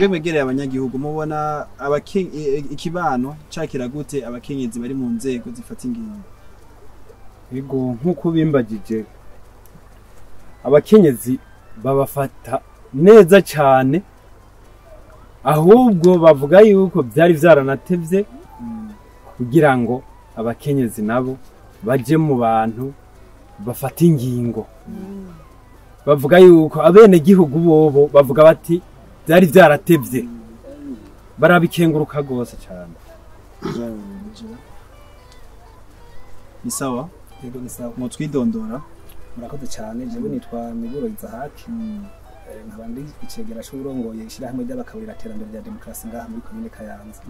Mwegereye abanyagihugu mubona ikibano cakira gute abakenyezi bari mu nzego zifata ingingo? Bigo nkuko bimbagije abakenyezi babafata neza cyane, ahubwo bavuga yuko byari vyaranatevye kugira ngo abakenyezi nabo baje mu bantu bafata ingingo. Bavuga yuko abene gihugu bobo bavuga bati byari vyaratevye, barabikenguruka gose cyane. Ni sawa? Yego ni sawa. Mutwidondora? Murakoze cyane. Jewe nitwa Miburo Izahaki. Nkabandi icegera cy'urongoye ishirahamwe ry'abakabura terambere rya demokrasi ngaha muri komine Kayanza.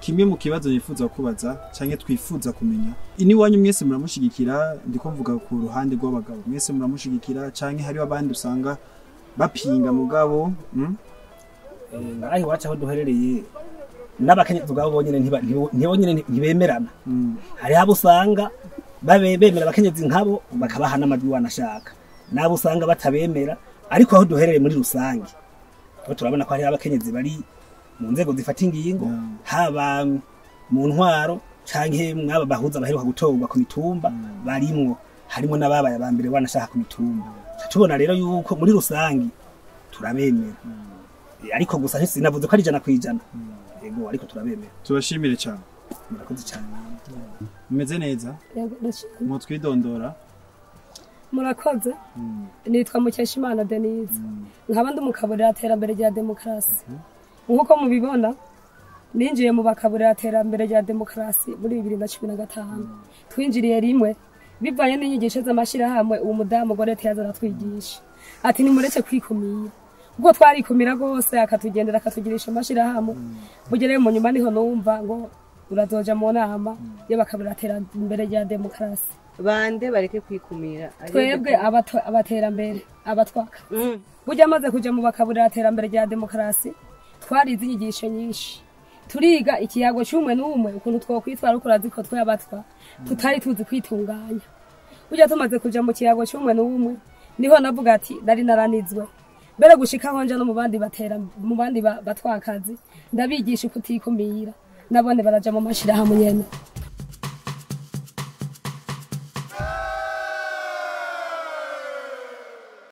Kimwe mu kibazo yifuza kubaza canke twifuza kumenya, ini wanyu mwese muramushigikira, ndiko mvuga ku ruhande rw'abagabo, mwese muramushigikira canke hari abandi usanga bapinga mugabo? Ngaho wacha aho duherereye n'abakenyezi ubwabo bonyene ntibemerana. Hari abo usanga bemera abakenyezi nkabo bakabaha n'amajwi wanashaka, nabo usanga batabemera. Ariko aho duherereye muri rusange aho turabona ko hari abakenyezi bari mu nzego zifata ingingo, haba mu ntwaro canke mwaba bahuza baheruka gutorwa ku mitumba barimwo, harimo n'ababaye abambere wanashaka ku mitumba. Tubona rero yuko muri rusange turabemera, ariko gusa sinavuze ko ari 100%. Yego ariko turabemera. Tubashimire cyane. Murakoze cyane. Mumeze neza? Yego ndashimye. Mutwidondora? Murakoze. Nitwa Mukeshimana Denise. Nkaba ndi mukaburira terambere rya demokrasi. Nkuko mubibona ninjiye mu bakaburira terambere rya demokrasi muri 2015. Twinjiriye rimwe bivaye n'inyigisho z'amashirahamwe uwo mudamu gore yaza aratwigisha. Ati ni muretse kwikumira. Ubwo twarikumira gose akatugendera akatugirisha amashirahamwe. Bugere mu nyuma niho numva ngo urazoja mu nama y'abakabura terambere rya demokrasi. Bande bareke kwikumira. Twebwe abaterambere abatwaka. Burya amaze kuja mu bakabura terambere rya demokrasi twarize inyigisho nyinshi. Turiga ikiyago cy'umwe n'umwe ukuntu twokwitwara uko raziko twabatwa tutari tuzi kwitunganya. Burya tumaze kuja mu kiyago cy'umwe n'umwe niho navuga ati nari naranizwe. Bere gushika honja no mu bandi batwakazi ndabigisha kutikumira nabone baraja mu mashirahamwe nyene.